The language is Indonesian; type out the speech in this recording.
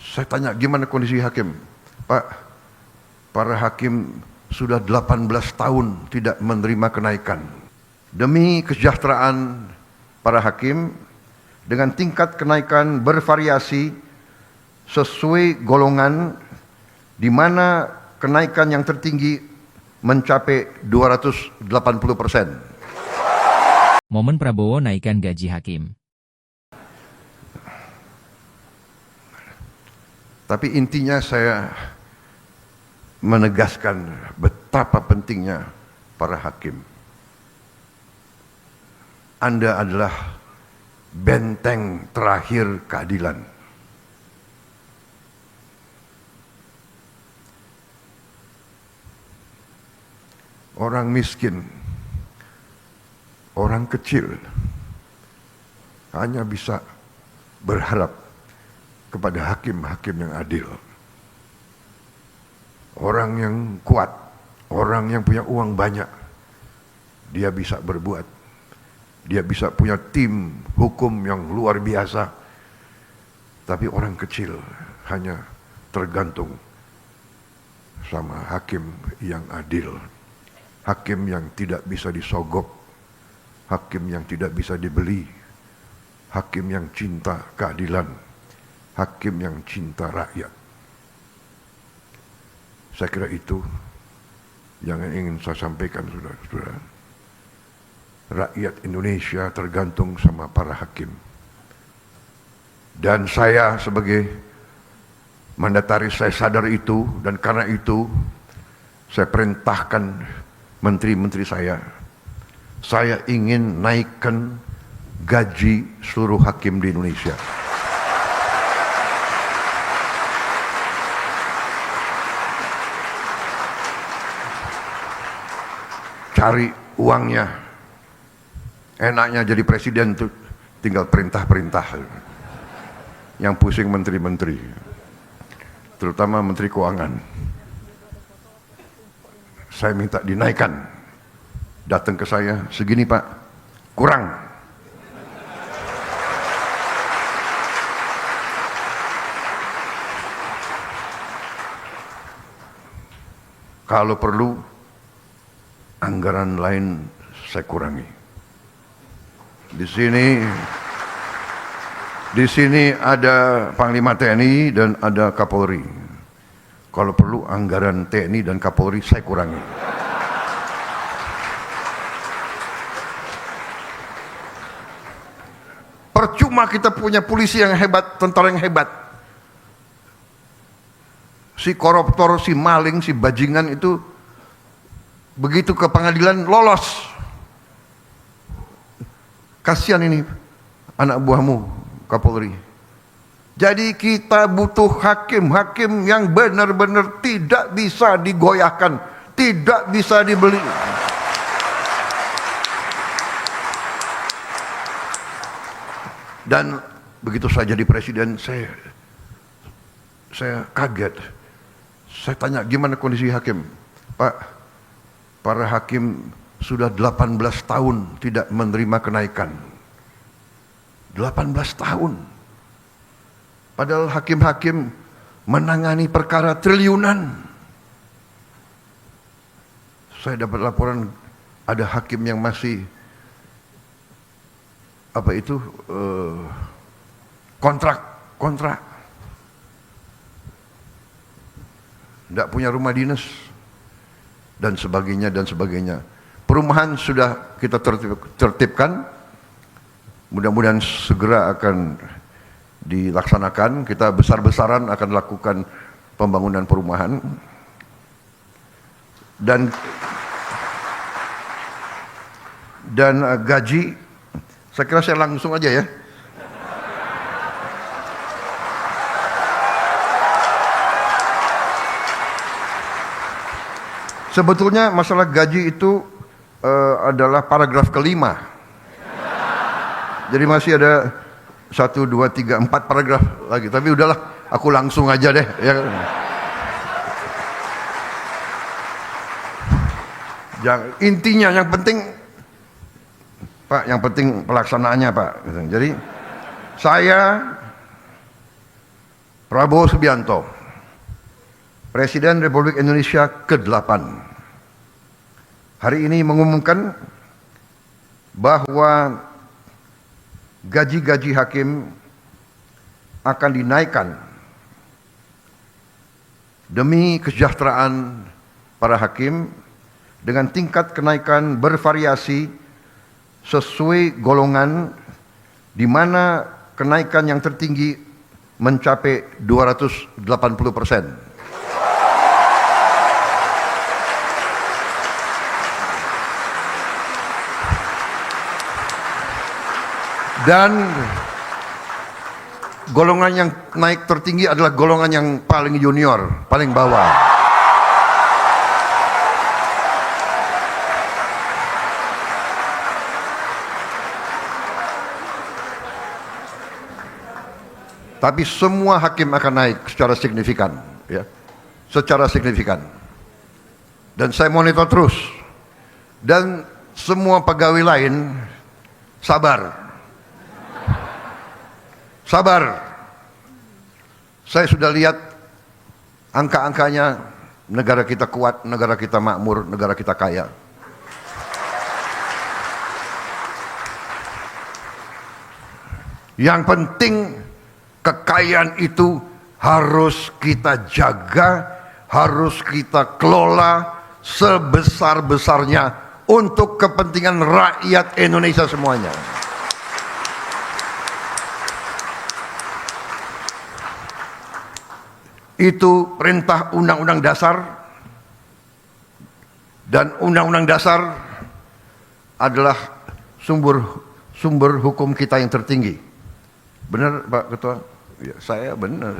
Saya tanya gimana kondisi hakim? Pak, para hakim sudah 18 tahun tidak menerima kenaikan. Demi kesejahteraan para hakim dengan tingkat kenaikan bervariasi sesuai golongan, di mana kenaikan yang tertinggi mencapai 280%. Momen Prabowo naikkan gaji hakim. Tapi intinya saya menegaskan betapa pentingnya para hakim. Anda adalah benteng terakhir keadilan. Orang miskin, orang kecil hanya bisa berharap kepada hakim-hakim yang adil. Orang yang kuat, orang yang punya uang banyak, dia bisa berbuat. Dia bisa punya tim hukum yang luar biasa. Tapi orang kecil hanya tergantung sama hakim yang adil. Hakim yang tidak bisa disogok. Hakim yang tidak bisa dibeli. Hakim yang cinta keadilan. Hakim yang cinta rakyat. Saya kira itu yang ingin saya sampaikan, saudara-saudara. Rakyat Indonesia tergantung sama para hakim. Dan saya sebagai mandataris, saya sadar itu, dan karena itu saya perintahkan menteri-menteri saya ingin naikkan gaji seluruh hakim di Indonesia. Cari uangnya. Enaknya jadi presiden tuh tinggal perintah-perintah. Yang pusing menteri-menteri. Terutama menteri keuangan. Saya minta dinaikkan. Datang ke saya, segini Pak, kurang. Kalau perlu anggaran lain saya kurangi. Di sini ada Panglima TNI dan ada Kapolri. Kalau perlu anggaran TNI dan Kapolri saya kurangi. Percuma kita punya polisi yang hebat, tentara yang hebat. Si koruptor, si maling, si bajingan itu begitu ke pengadilan lolos. Kasihan ini anak buahmu Kapolri. Jadi kita butuh hakim-hakim yang benar-benar tidak bisa digoyahkan, tidak bisa dibeli. Dan begitu saya jadi presiden, saya kaget. Saya tanya gimana kondisi hakim? Pak, para hakim sudah 18 tahun tidak menerima kenaikan. 18 tahun. Padahal hakim-hakim menangani perkara triliunan. Saya dapat laporan ada hakim yang masih kontrak. Tidak punya rumah dinas. Dan sebagainya. Perumahan sudah kita tertibkan. Mudah-mudahan segera akan dilaksanakan. Kita besar-besaran akan lakukan pembangunan perumahan. Dan gaji, saya kira saya langsung aja ya. Sebetulnya masalah gaji itu adalah paragraf kelima. Jadi masih ada 1, 2, 3, 4 paragraf lagi. Tapi udahlah, aku langsung aja deh. Ya. Intinya yang penting, Pak, yang penting pelaksanaannya Pak. Jadi saya Prabowo Subianto, Presiden Republik Indonesia ke-8, hari ini mengumumkan bahwa gaji-gaji hakim akan dinaikkan demi kesejahteraan para hakim dengan tingkat kenaikan bervariasi sesuai golongan, di mana kenaikan yang tertinggi mencapai 280%. Dan golongan yang naik tertinggi adalah golongan yang paling junior, paling bawah. Tapi semua hakim akan naik secara signifikan, ya, secara signifikan. Dan saya monitor terus. Dan semua pegawai lain sabar. Sabar. Saya sudah lihat angka-angkanya, negara kita kuat, negara kita makmur, negara kita kaya. Yang penting kekayaan itu harus kita jaga, harus kita kelola sebesar-besarnya untuk kepentingan rakyat Indonesia semuanya. Itu perintah Undang-Undang Dasar, dan Undang-Undang Dasar adalah sumber hukum kita yang tertinggi. Benar Pak Ketua? Ya, saya benar.